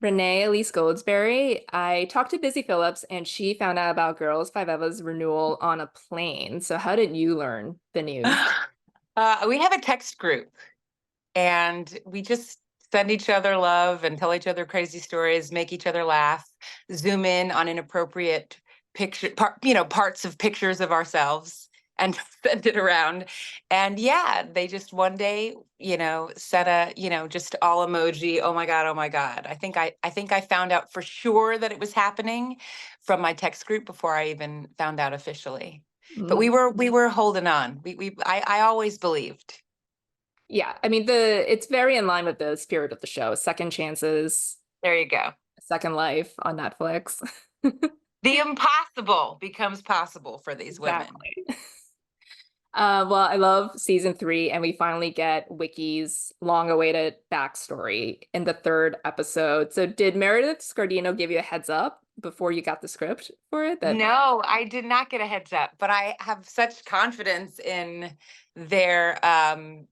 Renee Elise Goldsberry. I talked to Busy Phillips and she found out about Girls5eva's renewal on a plane. So how did you learn the news? We have a text group and we just send each other love and tell each other crazy stories, make each other laugh, zoom in on inappropriate parts of pictures of ourselves and send it around. And yeah, they just one day, set just all emoji. Oh my God, oh my God. I think I found out for sure that it was happening from my text group before I even found out officially. But we Mm. were holding on. I always believed. Yeah, I mean it's very in line with the spirit of the show. Second chances, There you go. second life on Netflix. The impossible becomes possible for these women. Exactly. Well, I love season 3, and we finally get Wickie's long-awaited backstory in the third episode. So, did Meredith Scardino give you a heads up before you got the script for it? That No, I did not get a heads up, but I have such confidence in their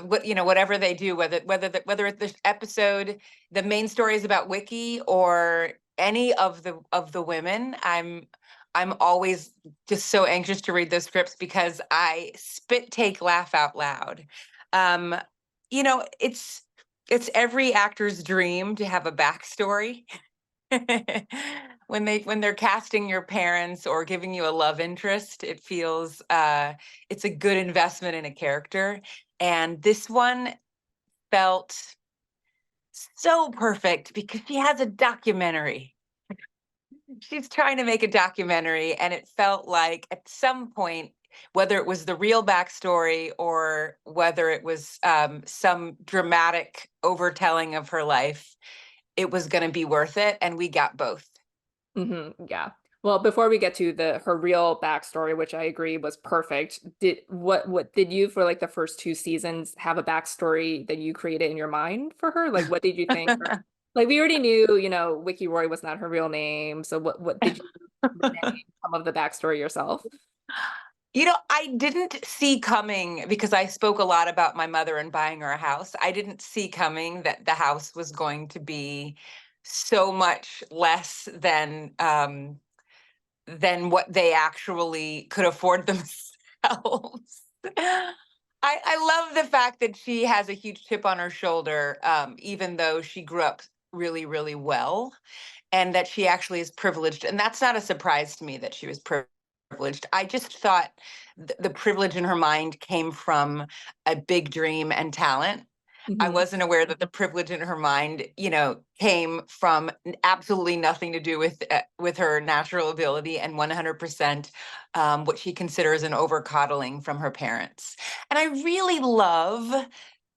whatever they do, whether it's this episode, the main story is about Wickie or any of the women. I'm always just so anxious to read those scripts because I spit take laugh out loud. Um, it's every actor's dream to have a backstory. When they're casting your parents or giving you a love interest, it feels it's a good investment in a character. And this one felt so perfect because she has a documentary. She's trying to make a documentary, and it felt like at some point, whether it was the real backstory or whether it was some dramatic overtelling of her life, it was going to be worth it, and we got both. yeah. Well, before we get to her real backstory, which I agree was perfect, what did you for like the first 2 seasons have a backstory that you created in your mind for her? Like, what did you think? Like, we already knew, Wickie Roy was not her real name. So, what did you name some of the backstory yourself? I didn't see coming because I spoke a lot about my mother and buying her a house. I didn't see coming that the house was going to be so much less than what they actually could afford themselves. I love the fact that she has a huge chip on her shoulder, even though she grew up really, really well, and that she actually is privileged. And that's not a surprise to me that she was privileged. I just thought the privilege in her mind came from a big dream and talent. I Mhm. wasn't aware that the privilege in her mind, came from absolutely nothing to do with her natural ability and 100% what she considers an over coddling from her parents. And I really love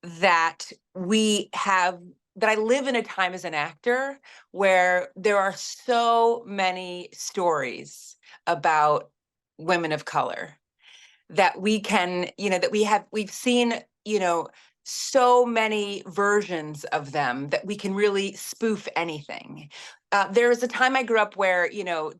that we have that I live in a time as an actor where there are so many stories about women of color that we can, we've seen, so many versions of them that we can really spoof anything. There was a time I grew up where,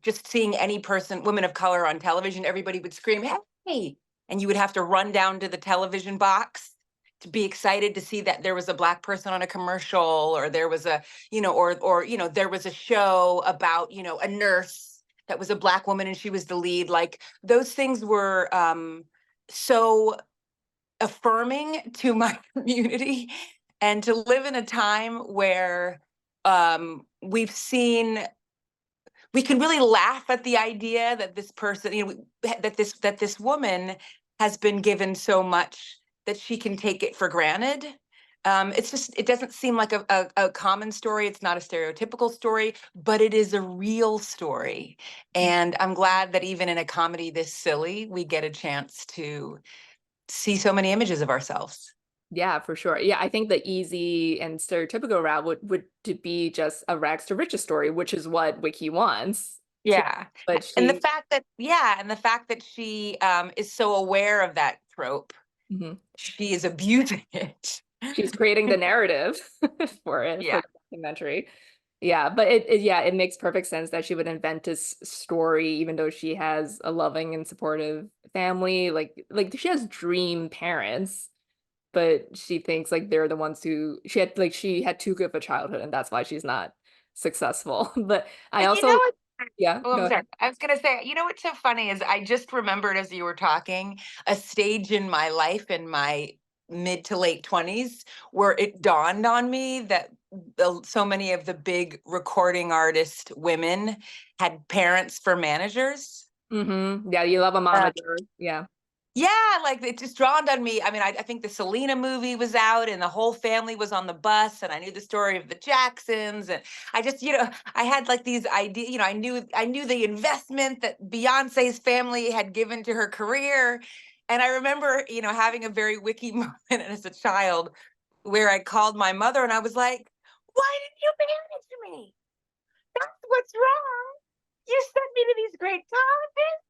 just seeing any person, women of color on television, everybody would scream, "Hey!" And you would have to run down to the television box to be excited to see that there was a Black person on a commercial, or there was a, there was a show about, a nurse that was a Black woman and she was the lead. Like, those things were so affirming to my community, and to live in a time where we've seen we can really laugh at the idea that this person, that this woman has been given so much that she can take it for granted. It doesn't seem like a common story. It's not a stereotypical story, but it is a real story. And I'm glad that even in a comedy this silly, we get a chance to see so many images of ourselves. Yeah, for sure. Yeah, I think the easy and stereotypical route would to be just a rags to riches story, which is what Wickie wants to. Yeah. But And the she, fact that, yeah, and the fact that she is so aware of that trope, Mhm. she is abusing it. She's creating the narrative for it for Yeah. the documentary. Yeah, but yeah, it makes perfect sense that she would invent this story, even though she has a loving and supportive family. Like she has dream parents, but she thinks like they're the ones who she had too good of a childhood, and that's why she's not successful. But I And you know also, what? yeah, Oh, go I'm sorry. ahead. I was gonna say, you know what's so funny is I just remembered as you were talking a stage in my life in my mid to late 20s where it dawned on me that so many of the big recording artist women had parents for managers. Yeah, you love a Uh, momager. Yeah. yeah, like it just dawned on me. I mean, I think the Selena movie was out and the whole family was on the bus, and I knew the story of the Jacksons. And I just, I had like these ideas, I knew the investment that Beyonce's family had given to her career. And I remember, having a very Wickie moment as a child where I called my mother and I was like, why didn't you manage me? That's what's wrong. You sent me to these great colleges,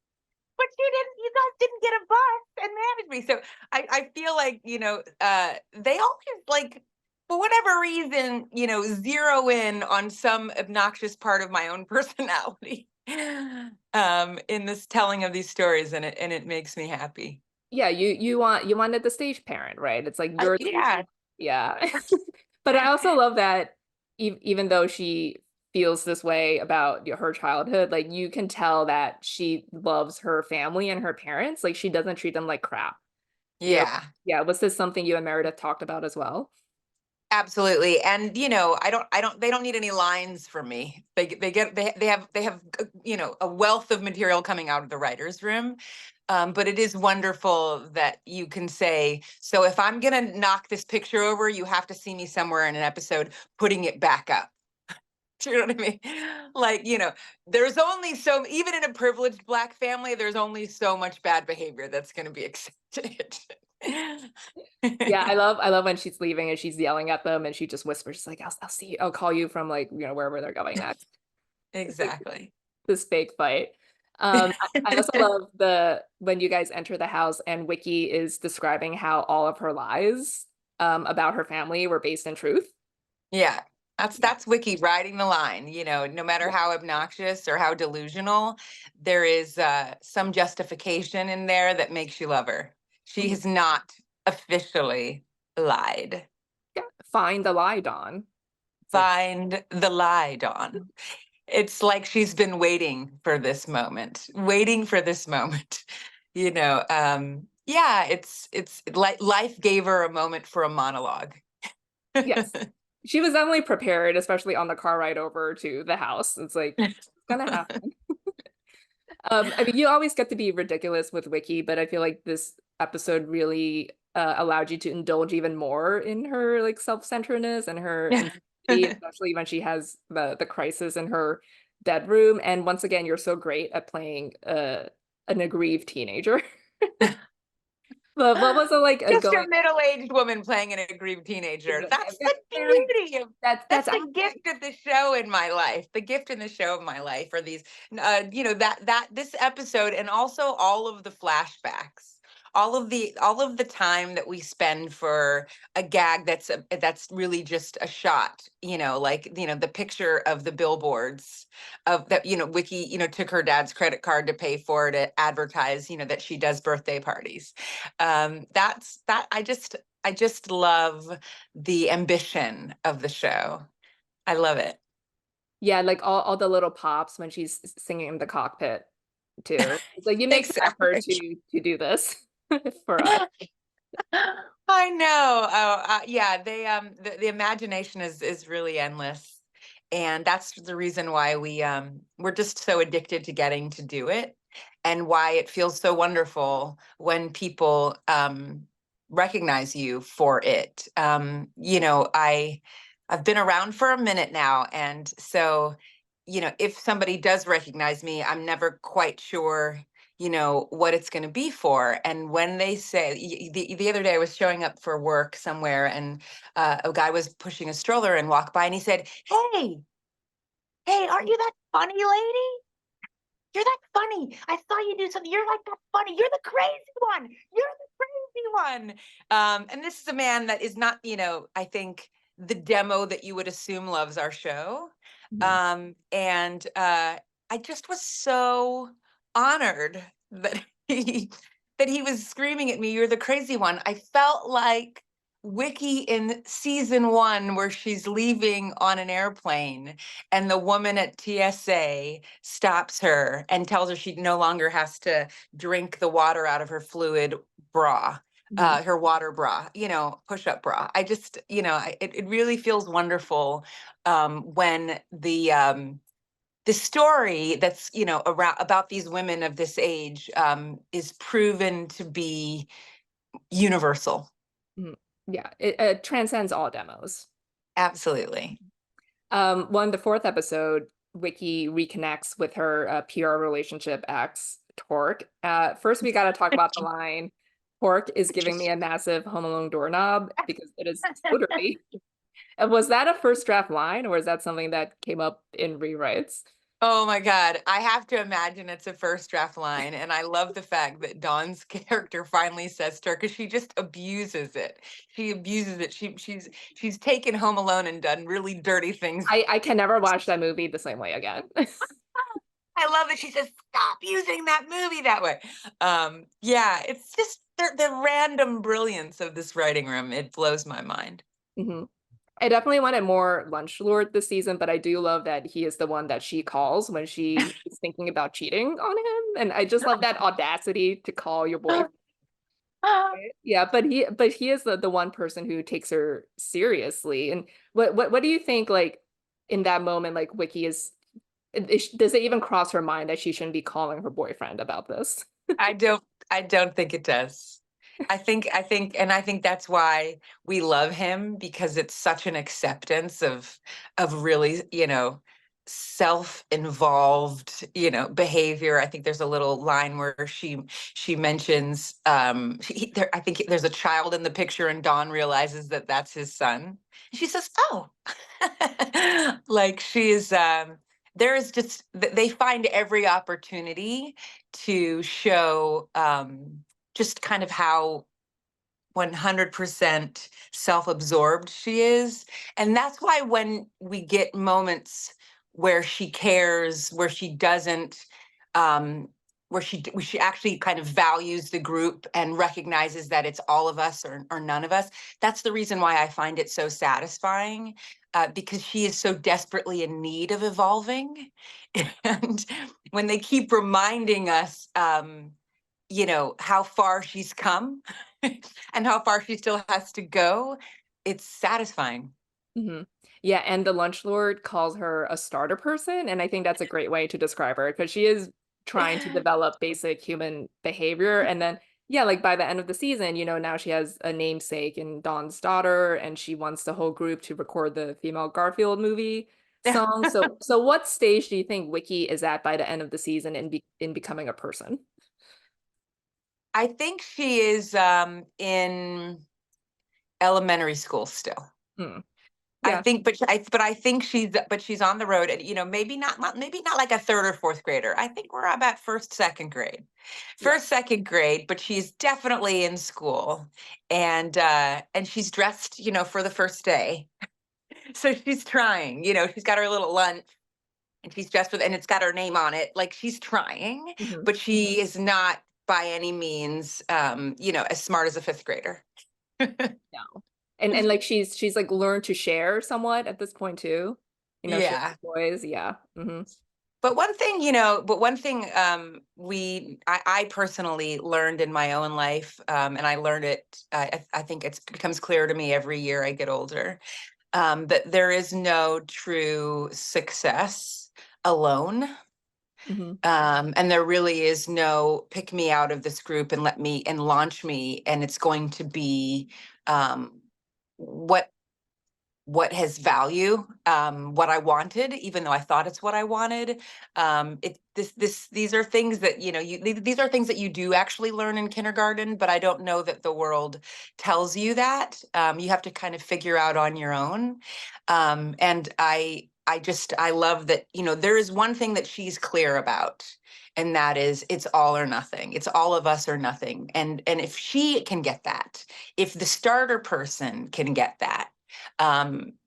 but you guys didn't get a bus and manage me. So I feel like, they always like, for whatever reason, zero in on some obnoxious part of my own personality in this telling of these stories, and it makes me happy. Yeah, you wanted the stage parent, right? It's like you're Yeah. yeah. But I also love that even though she feels this way about her childhood, like you can tell that she loves her family and her parents. Like she doesn't treat them like crap. You know, Yeah. yeah, was this something you and Meredith talked about as well? Absolutely. And they don't need any lines from me. They have a wealth of material coming out of the writers' room. But it is wonderful that you can say, so if I'm gonna knock this picture over, you have to see me somewhere in an episode putting it back up. Do you know what I mean? Like, there's only so, even in a privileged Black family, there's only so much bad behavior that's going to be accepted. Yeah, I love when she's leaving and she's yelling at them and she just whispers, she's like, I'll see you, I'll call you from like, wherever they're going next. It's like Exactly. this fake fight. I also love when you guys enter the house and Wickie is describing how all of her lies about her family were based in truth. Yeah. That's Yeah. that's Wickie riding the line, no matter Yeah. how obnoxious or how delusional, there is some justification in there that makes you love her. She Mhm. has not officially lied. Yeah. Find the lie, Dawn. It's like, Find the lie, Dawn. It's like she's been waiting for this moment, waiting for this moment. Yeah, it's like life gave her a moment for a monologue. yes. She was definitely prepared, especially on the car ride over to the house. It's like, it's gonna happen. I mean, you always get to be ridiculous with Wickie, but I feel like this episode really allowed you to indulge even more in her like self-centeredness and her insanity, especially when she has the crisis in her bedroom. And once again, you're so great at playing an aggrieved teenager. But what was it like Just a going middle-aged woman playing an aggrieved teenager. That's the very beauty of that's that's the gift of the show in my life. The gift in the show of my life are these, that this episode, and also all of the flashbacks, all of the time that we spend for a gag that's really just a shot, like, the picture of the billboards of that, Wickie, took her dad's credit card to pay for to advertise, that she does birthday parties. That's that I just love the ambition of the show. I love it. yeah, like all the little pops when she's singing in the cockpit too. It's like you make the effort Exactly. to do this for us. I know. Oh, yeah. The imagination is really endless, and that's the reason why we're just so addicted to getting to do it, and why it feels so wonderful when people recognize you for it. I've been around for a minute now, and so, if somebody does recognize me, I'm never quite sure, what it's going to be for. And when they say, the other day I was showing up for work somewhere, and a guy was pushing a stroller and walked by, and he said, hey, aren't you that funny lady? You're that funny. I saw you do something. You're like that funny. You're the crazy one. You're the crazy one. And this is a man that is not, I think, the demo that you would assume loves our show. Mhm. And I just was so honored that he was screaming at me, "You're the crazy one." I felt like Wickie in season 1 where she's leaving on an airplane and the woman at TSA stops her and tells her she no longer has to drink the water out of her fluid bra, Mhm. her water bra, push-up bra. I just, it really feels wonderful when the story that's, around about these women of this age is proven to be universal. Mhm. Yeah, it transcends all demos. Absolutely. Well, in the fourth episode, Wickie reconnects with her PR relationship ex, Torque. First, we got to talk about the line, Torque is giving me a massive Home Alone doorknob, because it is totally. Was that a first draft line, or is that something that came up in rewrites? Oh my God. I have to imagine it's a first draft line. And I love the fact that Dawn's character finally says to her, because she just abuses it. She abuses it. She's taken Home Alone and done really dirty things. I can never watch that movie the same way again. I love that she says, stop using that movie that way. Yeah, it's just the random brilliance of this writing room. It blows my mind. Mhm. I definitely wanted more Lunch Lord this season, but I do love that he is the one that she calls when she is thinking about cheating on him. And I just love that audacity to call your boyfriend. Yeah, but he is the one person who takes her seriously. And what do you think, like, in that moment, like Wickie does it even cross her mind that she shouldn't be calling her boyfriend about this? I don't I don't think it does. I think that's why we love him, because it's such an acceptance of really, self-involved, behavior. I think there's a little line where she mentions I think there's a child in the picture and Dawn realizes that that's his son. She says, "Oh." Like there is just they find every opportunity to show just kind of how 100% self-absorbed she is. And that's why when we get moments where she cares, where she doesn't, where she actually kind of values the group and recognizes that it's all of us or none of us, that's the reason why I find it so satisfying, because she is so desperately in need of evolving. And when they keep reminding us, how far she's come and how far she still has to go, it's satisfying. Mhm. Yeah, and the Lunch Lord calls her a starter person, and I think that's a great way to describe her, because she is trying to develop basic human behavior. And then, yeah, like by the end of the season, now she has a namesake in Dawn's daughter, and she wants the whole group to record the female Garfield movie song. So what stage do you think Wickie is at by the end of the season in becoming a person? I think she is in elementary school still. Hmm. I Yeah, think, but I think she's on the road, and maybe not like a third or fourth grader. I think we're about yeah. first, second grade. But she's definitely in school, and she's dressed, for the first day. So she's trying. She's got her little lunch, and she's dressed and it's got her name on it. Like she's trying, Mhm. but she is not by any means, as smart as a fifth grader. No. And like she's like learned to share somewhat at this point too. Share Yeah. toys. Yeah. Hmm. But one thing I personally learned in my own life, and I learned it, I think it becomes clear to me every year I get older, that there is no true success alone. Hmm. And there really is no pick me out of this group and let me and launch me, and it's going to be um, what has value, what I wanted, even though I thought it's what I wanted. These are things that, these are things that you do actually learn in kindergarten, but I don't know that the world tells you that. You have to kind of figure out on your own. And I love that, there is one thing that she's clear about, and that is it's all or nothing. It's all of us or nothing. And if she can get that, if the starter person can get that,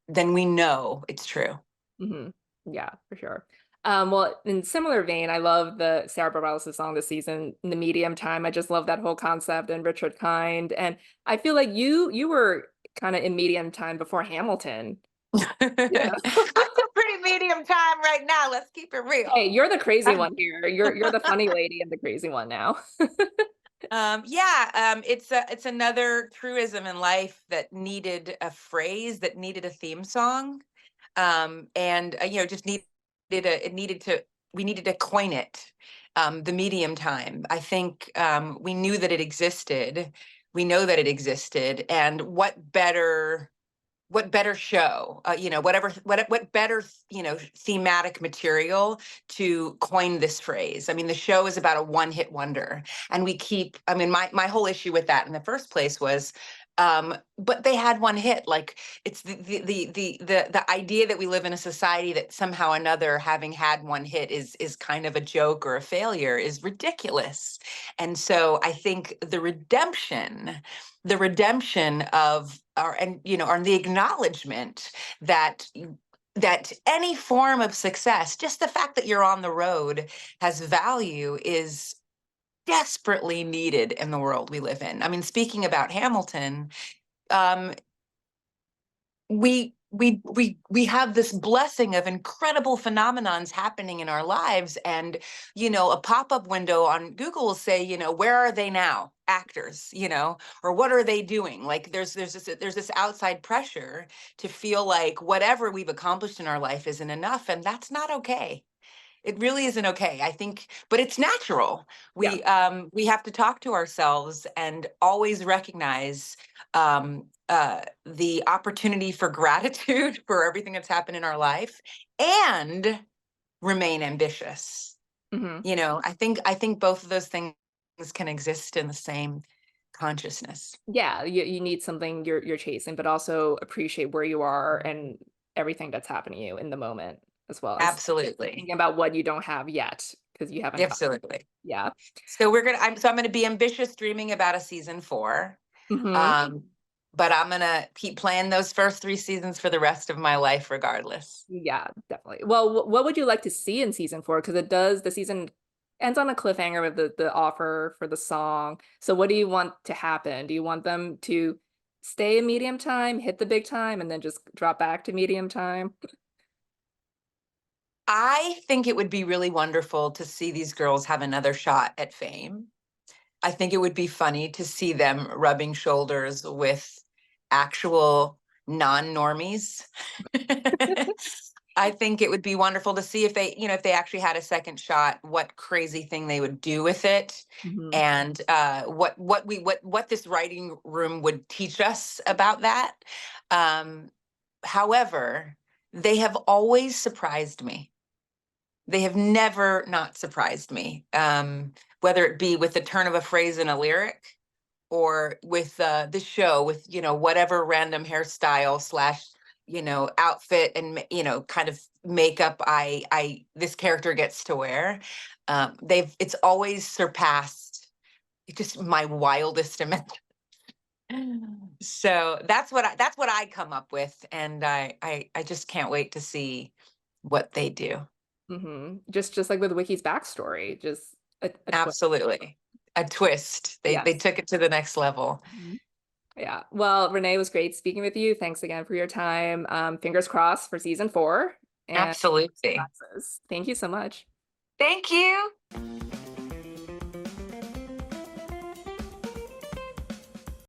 then we know it's true. Hmm. Yeah, for sure. Well, in similar vein, I love the Sarah Bareilles' song this season, "In the Medium Time." I just love that whole concept, and Richard Kind. And I feel like you were kind of in medium time before Hamilton. I'm Yeah. a pretty medium time right now. Let's keep it real. Hey, you're the crazy one here. You're the funny lady and the crazy one now. It's another truism in life that needed a phrase, that needed a theme song, and just we needed to coin it. The medium time. I think we knew that it existed. We know that it existed, and what better show, what better, thematic material to coin this phrase. I mean, the show is about a one-hit wonder, and my whole issue with that in the first place was, but they had one hit. Like, it's the idea that we live in a society that somehow or another having had one hit is kind of a joke or a failure is ridiculous. And so I think the redemption of and the acknowledgement that any form of success, just the fact that you're on the road, has value, is desperately needed in the world we live in. I mean, speaking about Hamilton, um, we have this blessing of incredible phenomenons happening in our lives, and a pop-up window on Google will say, where are they now, actors, or what are they doing? Like, there's this outside pressure to feel like whatever we've accomplished in our life isn't enough, and that's not okay. It really isn't okay, I think, but it's natural. Yeah. We have to talk to ourselves and always recognize the opportunity for gratitude for everything that's happened in our life, and remain ambitious. Hmm. I think both of those things can exist in the same consciousness. Yeah, you need something you're chasing, but also appreciate where you are and everything that's happening to you in the moment, as well as Absolutely. thinking about what you don't have yet because you haven't got. Absolutely. Yeah. So I'm going to be ambitious, dreaming about a season 4. Hmm. Um, but I'm gonna keep playing those first 3 seasons for the rest of my life, regardless. Yeah, definitely. Well, what would you like to see in season 4? Because the season ends on a cliffhanger with the offer for the song. So what do you want to happen? Do you want them to stay in medium time, hit the big time, and then just drop back to medium time? I think it would be really wonderful to see these girls have another shot at fame. I think it would be funny to see them rubbing shoulders with actual non-normies. I think it would be wonderful to see if they actually had a second shot, what crazy thing they would do with it, Hmm. and what this writing room would teach us about that. Um, However, they have always surprised me. They have never not surprised me, whether it be with the turn of a phrase in a lyric, or with the show, with whatever random hairstyle slash outfit and kind of makeup I this character gets to wear. It's always surpassed just my wildest imagination. So that's what I come up with, and I just can't wait to see what they do. Hmm. Just like with Wickie's backstory, just a twist. Absolutely. A twist. They Yes. took it to the next level. Mhm. Yeah. Well, Renee, it was great speaking with you. Thanks again for your time. Fingers crossed for season 4 and Absolutely. successes. Thank you so much. Thank you.